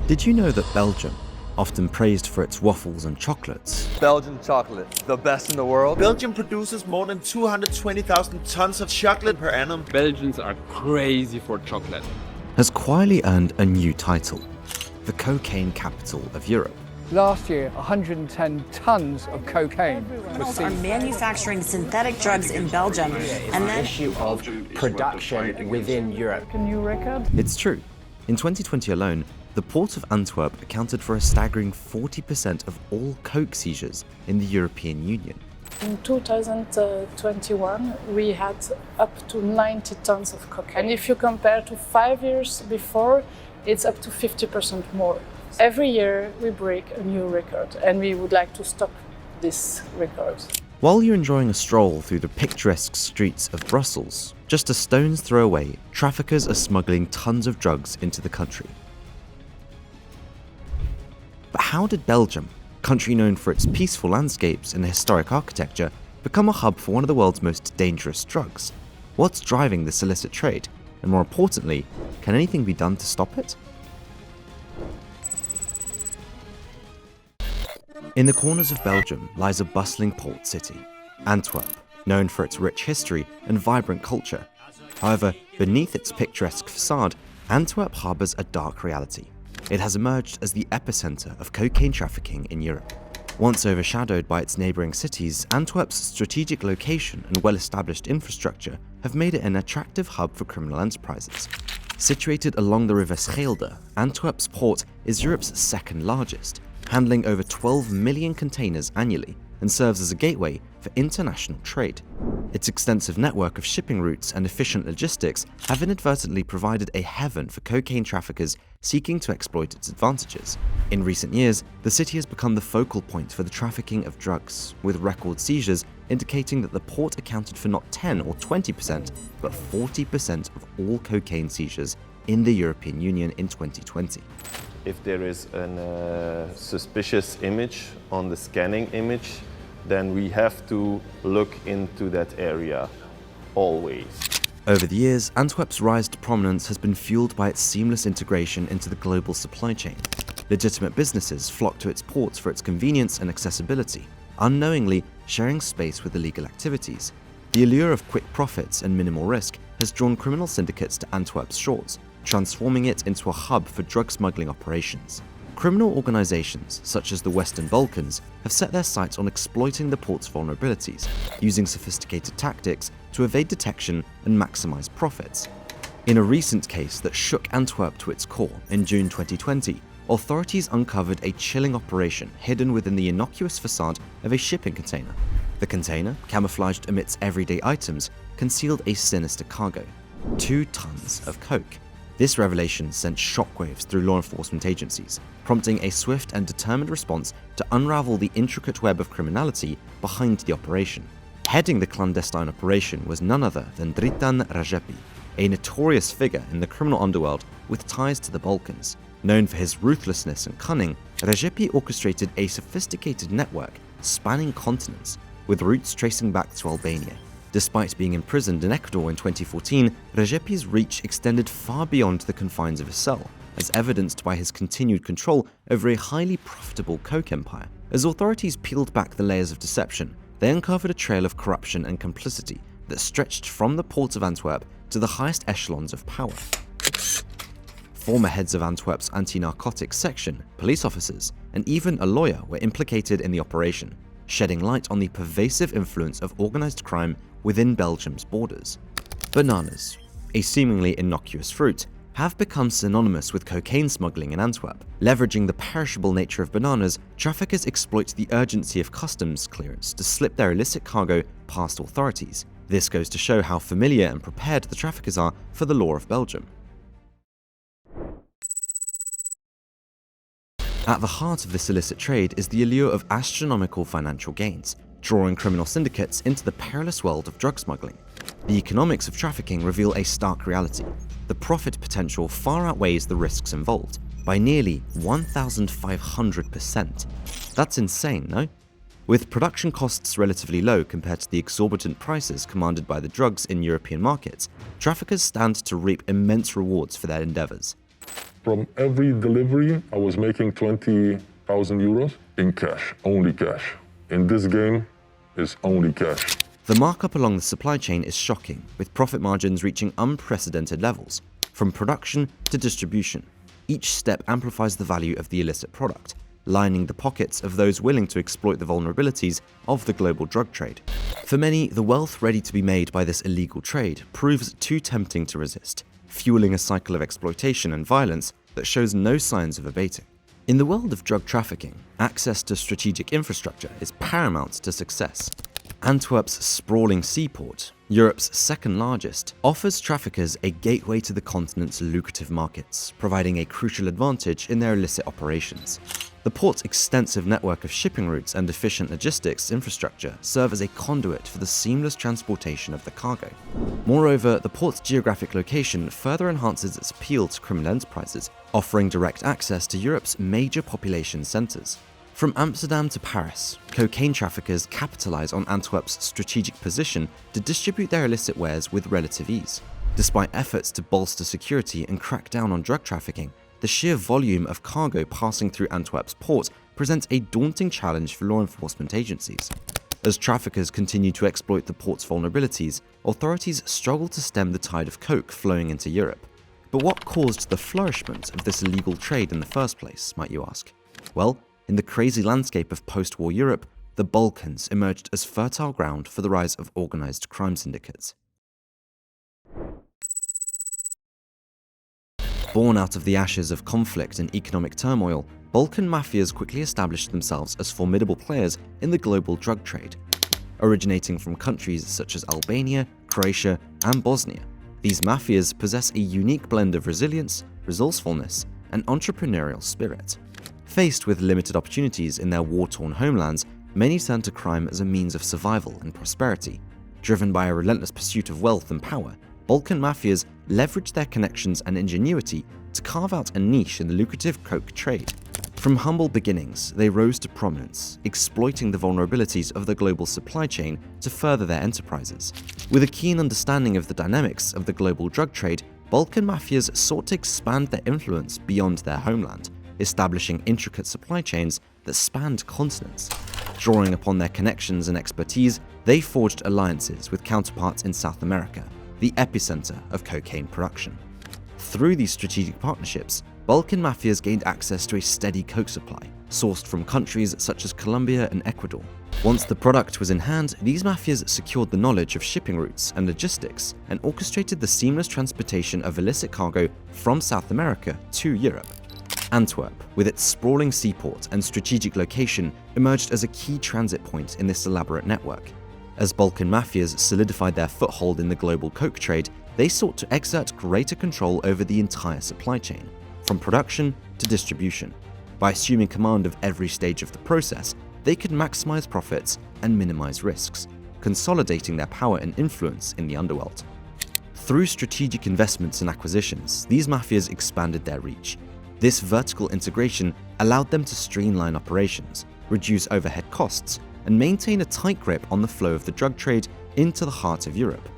Did you know that Belgium, often praised for its waffles and chocolates, Belgian chocolate, the best in the world. Belgium produces more than 220,000 tons of chocolate per annum. Belgians are crazy for chocolate. has quietly earned a new title, the cocaine capital of Europe? Last year, 110 tons of cocaine was Criminals are seized. manufacturing synthetic drugs in Belgium, and then issue of production within Europe. A new record. It's true. In 2020 alone, the port of Antwerp accounted for a staggering 40% of all coke seizures in the European Union. In 2021, we had up to 90 tons of cocaine. And if you compare to 5 years before, it's up to 50% more. Every year we break a new record, and we would like to stop this record. While you're enjoying a stroll through the picturesque streets of Brussels, just a stone's throw away, traffickers are smuggling tons of drugs into the country. But how did Belgium, a country known for its peaceful landscapes and historic architecture, become a hub for one of the world's most dangerous drugs? What's driving this illicit trade? And more importantly, can anything be done to stop it? In the corners of Belgium lies a bustling port city, Antwerp, known for its rich history and vibrant culture. However, beneath its picturesque facade, Antwerp harbours a dark reality. It has emerged as the epicenter of cocaine trafficking in Europe. Once overshadowed by its neighbouring cities, Antwerp's strategic location and well-established infrastructure have made it an attractive hub for criminal enterprises. Situated along the river Schelde, Antwerp's port is Europe's second largest, handling over 12 million containers annually, and serves as a gateway for international trade. Its extensive network of shipping routes and efficient logistics have inadvertently provided a heaven for cocaine traffickers seeking to exploit its advantages. In recent years, the city has become the focal point for the trafficking of drugs, with record seizures indicating that the port accounted for not 10 or 20%, but 40% of all cocaine seizures in the European Union in 2020. If there is a suspicious image on the scanning image, then we have to look into that area always. Over the years, Antwerp's rise to prominence has been fueled by its seamless integration into the global supply chain. Legitimate businesses flock to its ports for its convenience and accessibility, unknowingly sharing space with illegal activities. The allure of quick profits and minimal risk has drawn criminal syndicates to Antwerp's shores, transforming it into a hub for drug smuggling operations. Criminal organizations, such as the Western Balkans, have set their sights on exploiting the port's vulnerabilities, using sophisticated tactics to evade detection and maximize profits. In a recent case that shook Antwerp to its core in June 2020, authorities uncovered a chilling operation hidden within the innocuous facade of a shipping container. The container, camouflaged amidst everyday items, concealed a sinister cargo: 2 tons of coke. This revelation sent shockwaves through law enforcement agencies, prompting a swift and determined response to unravel the intricate web of criminality behind the operation. Heading the clandestine operation was none other than Dritan Rajepi, a notorious figure in the criminal underworld with ties to the Balkans. Known for his ruthlessness and cunning, Rajepi orchestrated a sophisticated network spanning continents, with roots tracing back to Albania. Despite being imprisoned in Ecuador in 2014, Rajepi's reach extended far beyond the confines of his cell, as evidenced by his continued control over a highly profitable coke empire. As authorities peeled back the layers of deception, they uncovered a trail of corruption and complicity that stretched from the port of Antwerp to the highest echelons of power. Former heads of Antwerp's anti-narcotics section, police officers, and even a lawyer were implicated in the operation, shedding light on the pervasive influence of organized crime within Belgium's borders. Bananas, a seemingly innocuous fruit, have become synonymous with cocaine smuggling in Antwerp. Leveraging the perishable nature of bananas, traffickers exploit the urgency of customs clearance to slip their illicit cargo past authorities. This goes to show how familiar and prepared the traffickers are for the law of Belgium. At the heart of this illicit trade is the allure of astronomical financial gains, drawing criminal syndicates into the perilous world of drug smuggling. The economics of trafficking reveal a stark reality. The profit potential far outweighs the risks involved, by nearly 1,500%. That's insane, no? With production costs relatively low compared to the exorbitant prices commanded by the drugs in European markets, traffickers stand to reap immense rewards for their endeavors. From every delivery, I was making 20,000 euros in cash, only cash. In this game, it's only cash. The markup along the supply chain is shocking, with profit margins reaching unprecedented levels, from production to distribution. Each step amplifies the value of the illicit product, lining the pockets of those willing to exploit the vulnerabilities of the global drug trade. For many, the wealth ready to be made by this illegal trade proves too tempting to resist, fueling a cycle of exploitation and violence that shows no signs of abating. In the world of drug trafficking, access to strategic infrastructure is paramount to success. Antwerp's sprawling seaport, Europe's second largest, offers traffickers a gateway to the continent's lucrative markets, providing a crucial advantage in their illicit operations. The port's extensive network of shipping routes and efficient logistics infrastructure serve as a conduit for the seamless transportation of the cargo. Moreover, the port's geographic location further enhances its appeal to criminal enterprises, offering direct access to Europe's major population centers. From Amsterdam to Paris, cocaine traffickers capitalize on Antwerp's strategic position to distribute their illicit wares with relative ease. Despite efforts to bolster security and crack down on drug trafficking, the sheer volume of cargo passing through Antwerp's port presents a daunting challenge for law enforcement agencies. As traffickers continue to exploit the port's vulnerabilities, authorities struggle to stem the tide of coke flowing into Europe. But what caused the flourishment of this illegal trade in the first place, might you ask? Well, in the crazy landscape of post-war Europe, the Balkans emerged as fertile ground for the rise of organized crime syndicates. Born out of the ashes of conflict and economic turmoil, Balkan Mafias quickly established themselves as formidable players in the global drug trade. Originating from countries such as Albania, Croatia, and Bosnia, these mafias possess a unique blend of resilience, resourcefulness, and entrepreneurial spirit. Faced with limited opportunities in their war-torn homelands, many turn to crime as a means of survival and prosperity. Driven by a relentless pursuit of wealth and power, Balkan Mafias leverage their connections and ingenuity to carve out a niche in the lucrative coke trade. From humble beginnings, they rose to prominence, exploiting the vulnerabilities of the global supply chain to further their enterprises. With a keen understanding of the dynamics of the global drug trade, Balkan Mafias sought to expand their influence beyond their homeland, establishing intricate supply chains that spanned continents. Drawing upon their connections and expertise, they forged alliances with counterparts in South America, the epicenter of cocaine production. Through these strategic partnerships, Balkan Mafias gained access to a steady coke supply, sourced from countries such as Colombia and Ecuador. Once the product was in hand, these mafias secured the knowledge of shipping routes and logistics and orchestrated the seamless transportation of illicit cargo from South America to Europe. Antwerp, with its sprawling seaport and strategic location, emerged as a key transit point in this elaborate network. As Balkan Mafias solidified their foothold in the global coke trade, they sought to exert greater control over the entire supply chain, from production to distribution. By assuming command of every stage of the process, they could maximize profits and minimize risks, consolidating their power and influence in the underworld. Through strategic investments and acquisitions, these mafias expanded their reach. This vertical integration allowed them to streamline operations, reduce overhead costs, and maintain a tight grip on the flow of the drug trade into the heart of Europe.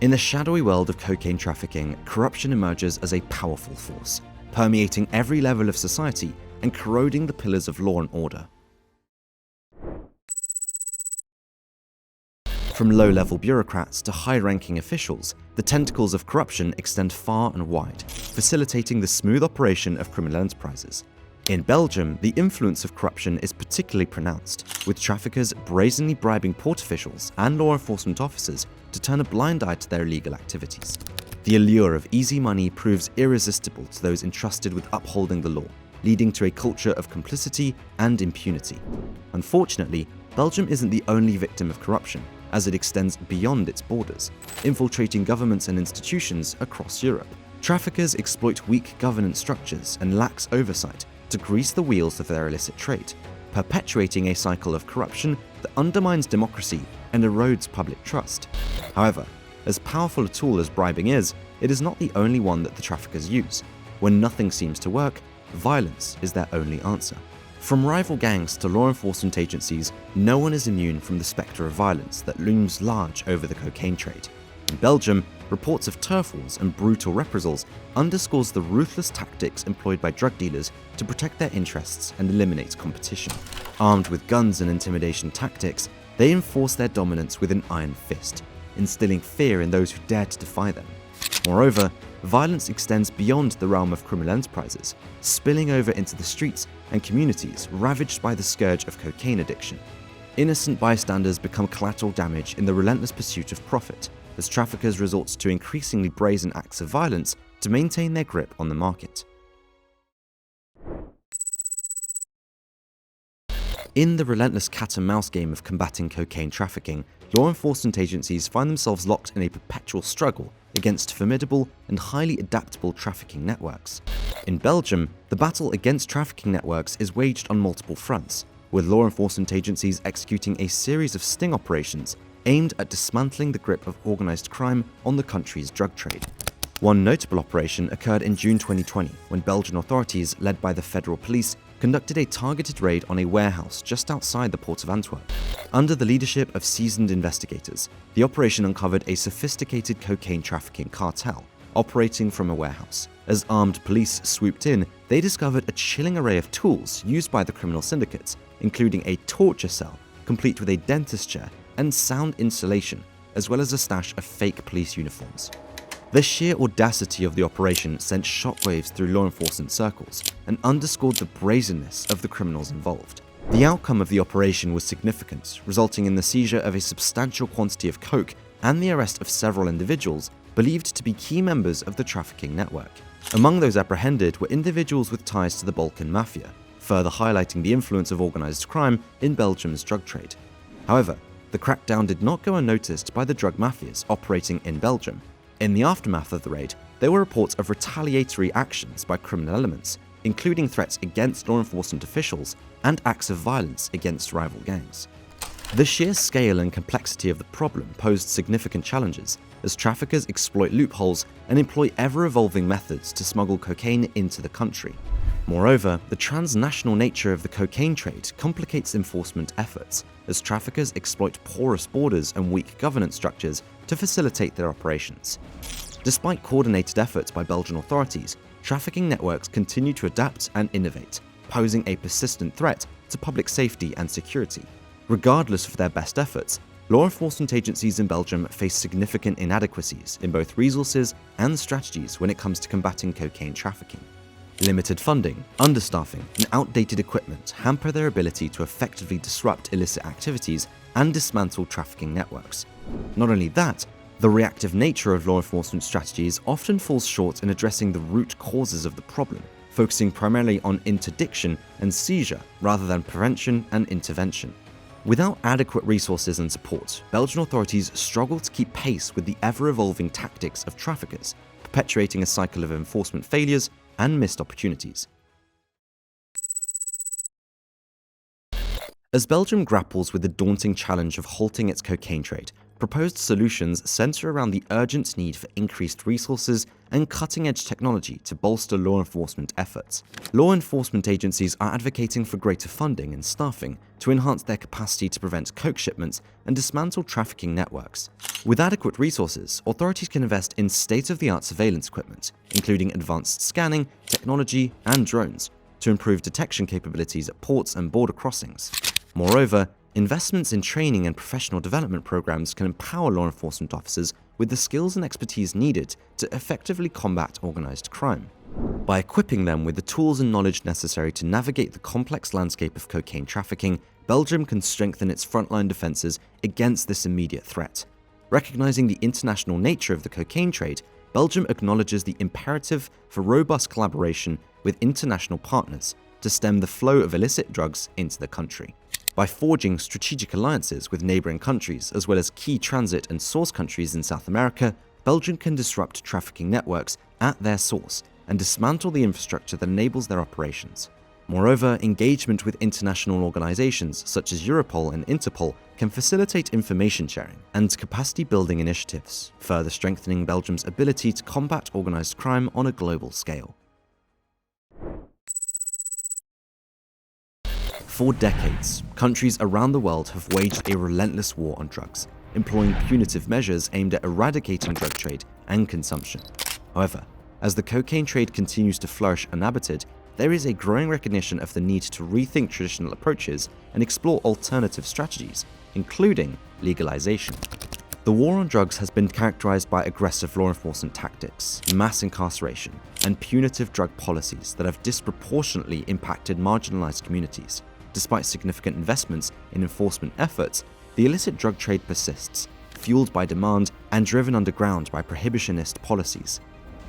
In the shadowy world of cocaine trafficking, corruption emerges as a powerful force, permeating every level of society and corroding the pillars of law and order. From low-level bureaucrats to high-ranking officials, the tentacles of corruption extend far and wide, facilitating the smooth operation of criminal enterprises. In Belgium, the influence of corruption is particularly pronounced, with traffickers brazenly bribing port officials and law enforcement officers to turn a blind eye to their illegal activities. The allure of easy money proves irresistible to those entrusted with upholding the law, leading to a culture of complicity and impunity. Unfortunately, Belgium isn't the only victim of corruption, as it extends beyond its borders, infiltrating governments and institutions across Europe. Traffickers exploit weak governance structures and lax oversight to grease the wheels of their illicit trade, perpetuating a cycle of corruption that undermines democracy and erodes public trust. However, as powerful a tool as bribing is, it is not the only one that the traffickers use. When nothing seems to work, violence is their only answer. From rival gangs to law enforcement agencies, no one is immune from the spectre of violence that looms large over the cocaine trade. In Belgium, reports of turf wars and brutal reprisals underscores the ruthless tactics employed by drug dealers to protect their interests and eliminate competition. Armed with guns and intimidation tactics, they enforce their dominance with an iron fist, instilling fear in those who dare to defy them. Moreover, violence extends beyond the realm of criminal enterprises, spilling over into the streets and communities ravaged by the scourge of cocaine addiction. Innocent bystanders become collateral damage in the relentless pursuit of profit, as traffickers resort to increasingly brazen acts of violence to maintain their grip on the market. In the relentless cat-and-mouse game of combating cocaine trafficking, law enforcement agencies find themselves locked in a perpetual struggle against formidable and highly adaptable trafficking networks. In Belgium, the battle against trafficking networks is waged on multiple fronts, with law enforcement agencies executing a series of sting operations aimed at dismantling the grip of organized crime on the country's drug trade. One notable operation occurred in June 2020 when Belgian authorities, led by the federal police, conducted a targeted raid on a warehouse just outside the port of Antwerp. Under the leadership of seasoned investigators, the operation uncovered a sophisticated cocaine trafficking cartel operating from a warehouse. As armed police swooped in, they discovered a chilling array of tools used by the criminal syndicates, including a torture cell complete with a dentist chair and sound insulation, as well as a stash of fake police uniforms. The sheer audacity of the operation sent shockwaves through law enforcement circles and underscored the brazenness of the criminals involved. The outcome of the operation was significant, resulting in the seizure of a substantial quantity of coke and the arrest of several individuals believed to be key members of the trafficking network. Among those apprehended were individuals with ties to the Balkan Mafia, further highlighting the influence of organized crime in Belgium's drug trade. However, the crackdown did not go unnoticed by the drug mafias operating in Belgium. In the aftermath of the raid, there were reports of retaliatory actions by criminal elements, including threats against law enforcement officials and acts of violence against rival gangs. The sheer scale and complexity of the problem posed significant challenges, as traffickers exploit loopholes and employ ever-evolving methods to smuggle cocaine into the country. Moreover, the transnational nature of the cocaine trade complicates enforcement efforts, as traffickers exploit porous borders and weak governance structures to facilitate their operations. Despite coordinated efforts by Belgian authorities, trafficking networks continue to adapt and innovate, posing a persistent threat to public safety and security. Regardless of their best efforts, law enforcement agencies in Belgium face significant inadequacies in both resources and strategies when it comes to combating cocaine trafficking. Limited funding, understaffing, and outdated equipment hamper their ability to effectively disrupt illicit activities and dismantle trafficking networks. Not only that, the reactive nature of law enforcement strategies often falls short in addressing the root causes of the problem, focusing primarily on interdiction and seizure rather than prevention and intervention. Without adequate resources and support, Belgian authorities struggle to keep pace with the ever-evolving tactics of traffickers, perpetuating a cycle of enforcement failures and missed opportunities. As Belgium grapples with the daunting challenge of halting its cocaine trade, proposed solutions center around the urgent need for increased resources and cutting-edge technology to bolster law enforcement efforts. Law enforcement agencies are advocating for greater funding and staffing to enhance their capacity to prevent coke shipments and dismantle trafficking networks. With adequate resources, authorities can invest in state-of-the-art surveillance equipment, including advanced scanning, technology, and drones, to improve detection capabilities at ports and border crossings. Moreover, investments in training and professional development programs can empower law enforcement officers with the skills and expertise needed to effectively combat organized crime. By equipping them with the tools and knowledge necessary to navigate the complex landscape of cocaine trafficking, Belgium can strengthen its frontline defenses against this immediate threat. Recognizing the international nature of the cocaine trade, Belgium acknowledges the imperative for robust collaboration with international partners to stem the flow of illicit drugs into the country. By forging strategic alliances with neighboring countries as well as key transit and source countries in South America, Belgium can disrupt trafficking networks at their source and dismantle the infrastructure that enables their operations. Moreover, engagement with international organizations such as Europol and Interpol can facilitate information sharing and capacity building initiatives, further strengthening Belgium's ability to combat organized crime on a global scale. For decades, countries around the world have waged a relentless war on drugs, employing punitive measures aimed at eradicating drug trade and consumption. However, as the cocaine trade continues to flourish unabated, there is a growing recognition of the need to rethink traditional approaches and explore alternative strategies, including legalization. The war on drugs has been characterized by aggressive law enforcement tactics, mass incarceration, and punitive drug policies that have disproportionately impacted marginalized communities. Despite significant investments in enforcement efforts, the illicit drug trade persists, fueled by demand and driven underground by prohibitionist policies.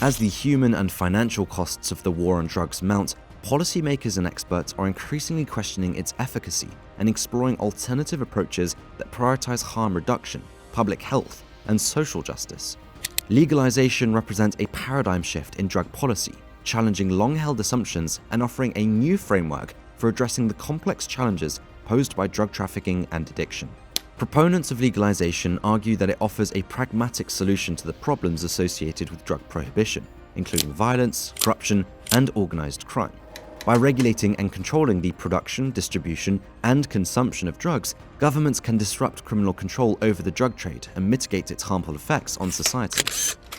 As the human and financial costs of the war on drugs mount, policymakers and experts are increasingly questioning its efficacy and exploring alternative approaches that prioritize harm reduction, public health, and social justice. Legalization represents a paradigm shift in drug policy, challenging long-held assumptions and offering a new framework for addressing the complex challenges posed by drug trafficking and addiction. Proponents of legalization argue that it offers a pragmatic solution to the problems associated with drug prohibition, including violence, corruption, and organized crime. By regulating and controlling the production, distribution, and consumption of drugs, governments can disrupt criminal control over the drug trade and mitigate its harmful effects on society.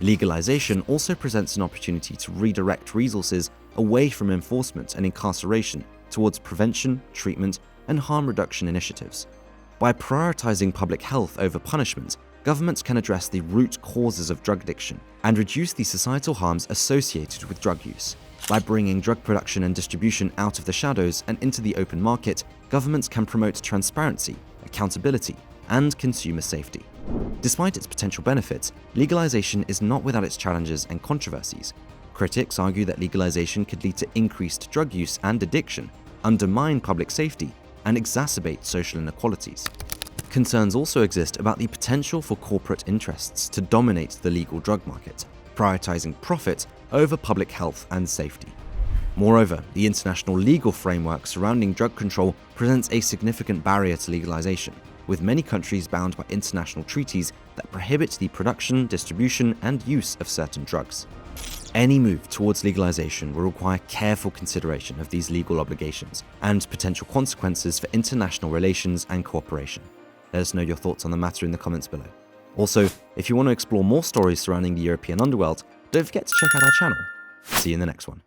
Legalization also presents an opportunity to redirect resources away from enforcement and incarceration towards prevention, treatment, and harm reduction initiatives. By prioritizing public health over punishment, governments can address the root causes of drug addiction and reduce the societal harms associated with drug use. By bringing drug production and distribution out of the shadows and into the open market, governments can promote transparency, accountability, and consumer safety. Despite its potential benefits, legalization is not without its challenges and controversies. Critics argue that legalization could lead to increased drug use and addiction, undermine public safety, and exacerbate social inequalities. Concerns also exist about the potential for corporate interests to dominate the legal drug market, prioritizing profit over public health and safety. Moreover, the international legal framework surrounding drug control presents a significant barrier to legalization, with many countries bound by international treaties that prohibit the production, distribution, and use of certain drugs. Any move towards legalization will require careful consideration of these legal obligations and potential consequences for international relations and cooperation. Let us know your thoughts on the matter in the comments below. Also, if you want to explore more stories surrounding the European underworld, don't forget to check out our channel. See you in the next one.